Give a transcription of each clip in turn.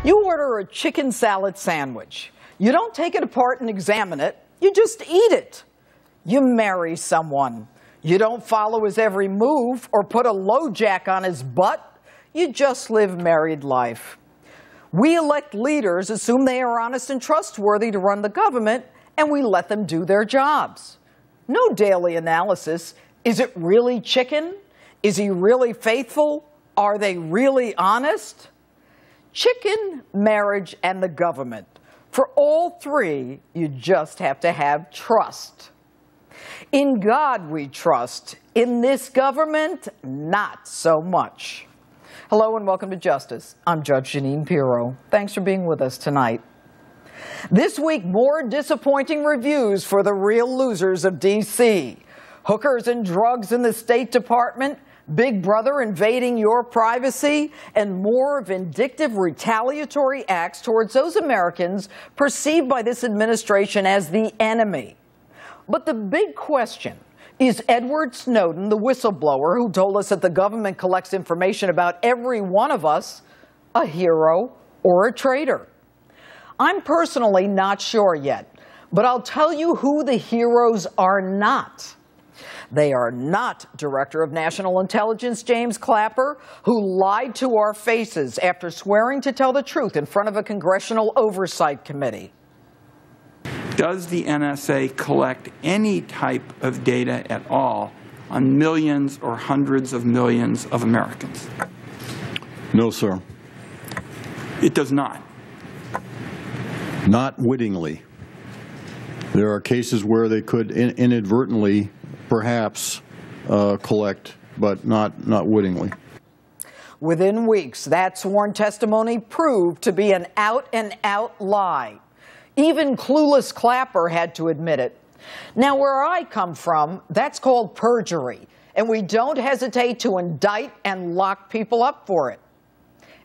You order a chicken salad sandwich. You don't take it apart and examine it. You just eat it. You marry someone. You don't follow his every move or put a LoJack on his butt. You just live married life. We elect leaders, assume they are honest and trustworthy to run the government, and we let them do their jobs. No daily analysis. Is it really chicken? Is he really faithful? Are they really honest? Chicken, marriage, and the government. For all three, you just have to have trust. In God we trust. In this government, not so much. Hello and welcome to Justice. I'm Judge Jeanine Pirro. Thanks for being with us tonight. This week, more disappointing reviews for the real losers of D.C. Hookers and drugs in the State Department, Big Brother invading your privacy, and more vindictive retaliatory acts towards those Americans perceived by this administration as the enemy. But the big question, is Edward Snowden, the whistleblower who told us that the government collects information about every one of us, a hero or a traitor? I'm personally not sure yet, but I'll tell you who the heroes are not. They are not Director of National Intelligence James Clapper, who lied to our faces after swearing to tell the truth in front of a Congressional Oversight Committee. Does the NSA collect any type of data at all on millions or hundreds of millions of Americans? No, sir. It does not. Not wittingly. There are cases where they could inadvertently, perhaps, collect, but not wittingly. Within weeks, that sworn testimony proved to be an out-and-out lie. Even clueless Clapper had to admit it. Now, where I come from, that's called perjury, and we don't hesitate to indict and lock people up for it.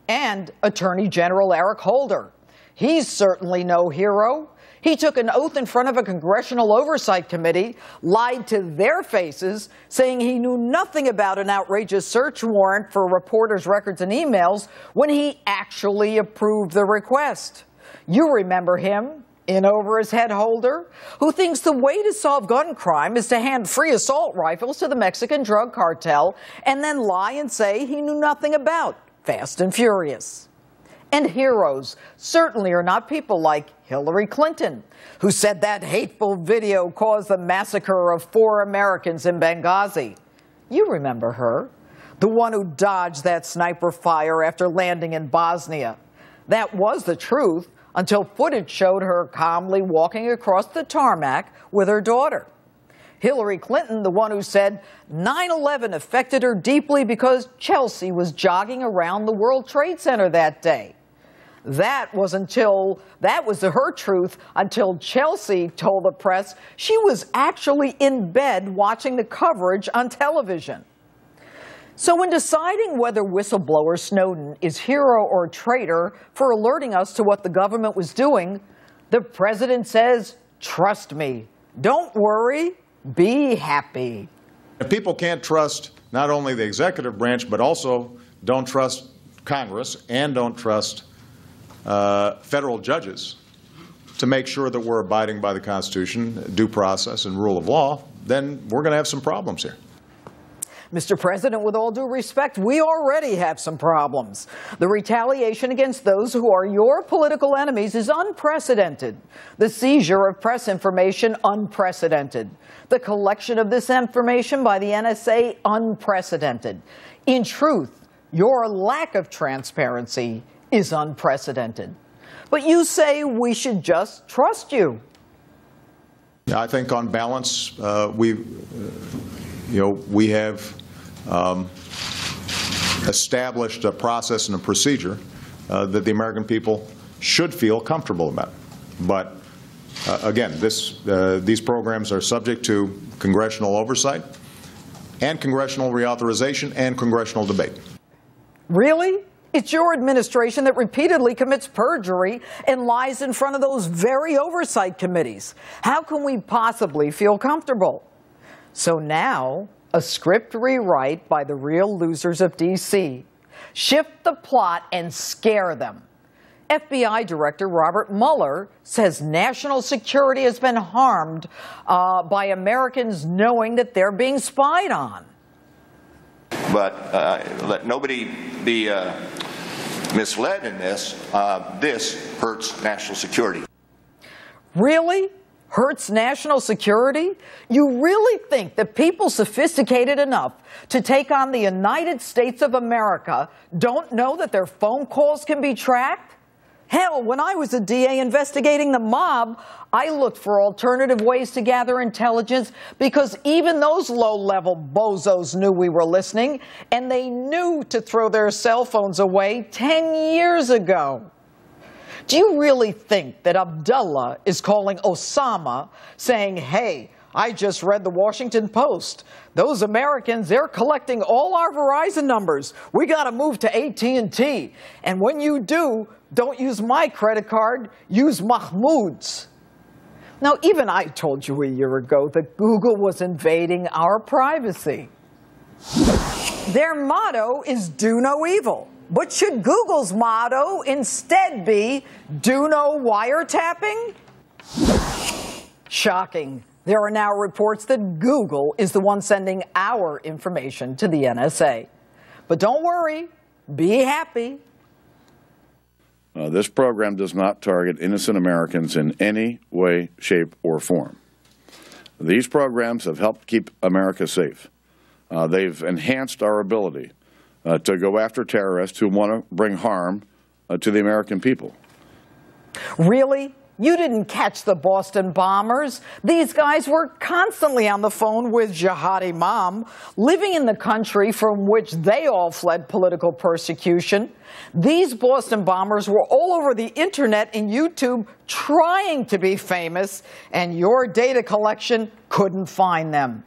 And Attorney General Eric Holder. He's certainly no hero. He took an oath in front of a Congressional Oversight Committee, lied to their faces, saying he knew nothing about an outrageous search warrant for reporters' records and emails when he actually approved the request. You remember him, in over his head Holder, who thinks the way to solve gun crime is to hand free assault rifles to the Mexican drug cartel and then lie and say he knew nothing about Fast and Furious. And heroes certainly are not people like Hillary Clinton, who said that hateful video caused the massacre of 4 Americans in Benghazi. You remember her, the one who dodged that sniper fire after landing in Bosnia. That was the truth until footage showed her calmly walking across the tarmac with her daughter. Hillary Clinton, the one who said 9/11 affected her deeply because Chelsea was jogging around the World Trade Center that day. That was her truth until Chelsea told the press she was actually in bed watching the coverage on television. So when deciding whether whistleblower Snowden is hero or traitor for alerting us to what the government was doing, the president says, trust me, don't worry, be happy. If people can't trust not only the executive branch, but also don't trust Congress and don't trust federal judges to make sure that we're abiding by the Constitution, due process, and rule of law, then we're going to have some problems here. Mr. President, with all due respect, we already have some problems. The retaliation against those who are your political enemies is unprecedented. The seizure of press information, unprecedented. The collection of this information by the NSA, unprecedented. In truth, your lack of transparency is unprecedented. But you say we should just trust you. I think on balance, we have established a process and a procedure that the American people should feel comfortable about. But again, these programs are subject to congressional oversight and congressional reauthorization and congressional debate. Really? It's your administration that repeatedly commits perjury and lies in front of those very oversight committees. How can we possibly feel comfortable? So now, a script rewrite by the real losers of D.C. Shift the plot and scare them. FBI Director Robert Mueller says national security has been harmed by Americans knowing that they're being spied on. But let nobody be misled in this. This hurts national security. Really? Hurts national security? You really think that people sophisticated enough to take on the United States of America don't know that their phone calls can be tracked? Hell, when I was a DA investigating the mob, I looked for alternative ways to gather intelligence because even those low-level bozos knew we were listening, and they knew to throw their cell phones away 10 years ago. Do you really think that Abdullah is calling Osama saying, hey, I just read the Washington Post. Those Americans, they're collecting all our Verizon numbers. We got to move to AT&T. And when you do, don't use my credit card, use Mahmoud's. Now, even I told you a year ago that Google was invading our privacy. Their motto is do no evil. But should Google's motto instead be, do no wiretapping? Shocking. There are now reports that Google is the one sending our information to the NSA. But don't worry, be happy. This program does not target innocent Americans in any way, shape, or form. These programs have helped keep America safe. They've enhanced our ability to go after terrorists who want to bring harm to the American people. Really? You didn't catch the Boston bombers. These guys were constantly on the phone with Jihad Imam, living in the country from which they all fled political persecution. These Boston bombers were all over the internet and YouTube trying to be famous, and your data collection couldn't find them.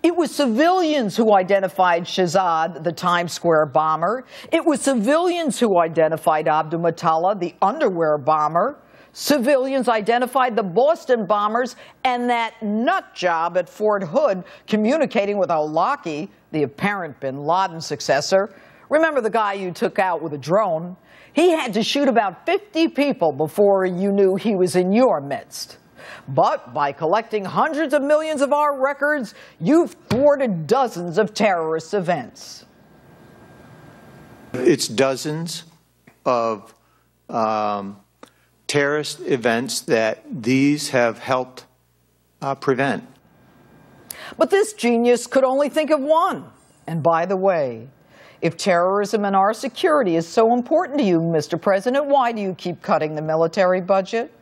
It was civilians who identified Shahzad, the Times Square bomber. It was civilians who identified Abdul Muttalib, the underwear bomber. Civilians identified the Boston bombers and that nut job at Fort Hood communicating with al-Awlaki, the apparent bin Laden successor. Remember the guy you took out with a drone? He had to shoot about 50 people before you knew he was in your midst. But by collecting hundreds of millions of our records, you've thwarted dozens of terrorist events. It's dozens of terrorist events that these have helped prevent. But this genius could only think of one. And by the way, if terrorism and our security is so important to you, Mr. President, why do you keep cutting the military budget?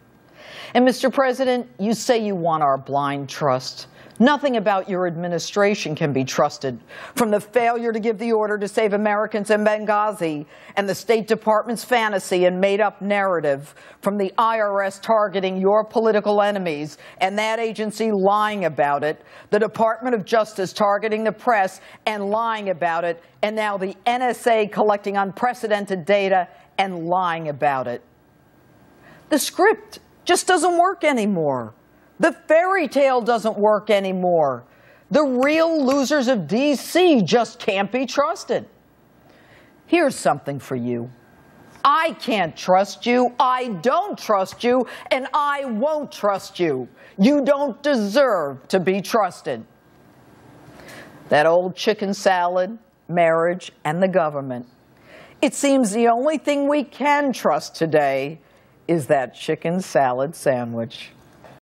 And Mr. President, you say you want our blind trust. Nothing about your administration can be trusted, from the failure to give the order to save Americans in Benghazi and the State Department's fantasy and made-up narrative, from the IRS targeting your political enemies and that agency lying about it, the Department of Justice targeting the press and lying about it, and now the NSA collecting unprecedented data and lying about it. The script just doesn't work anymore. The fairy tale doesn't work anymore. The real losers of D.C. just can't be trusted. Here's something for you. I can't trust you, I don't trust you, and I won't trust you. You don't deserve to be trusted. That old chicken salad, marriage, and the government. It seems the only thing we can trust today is that chicken salad sandwich.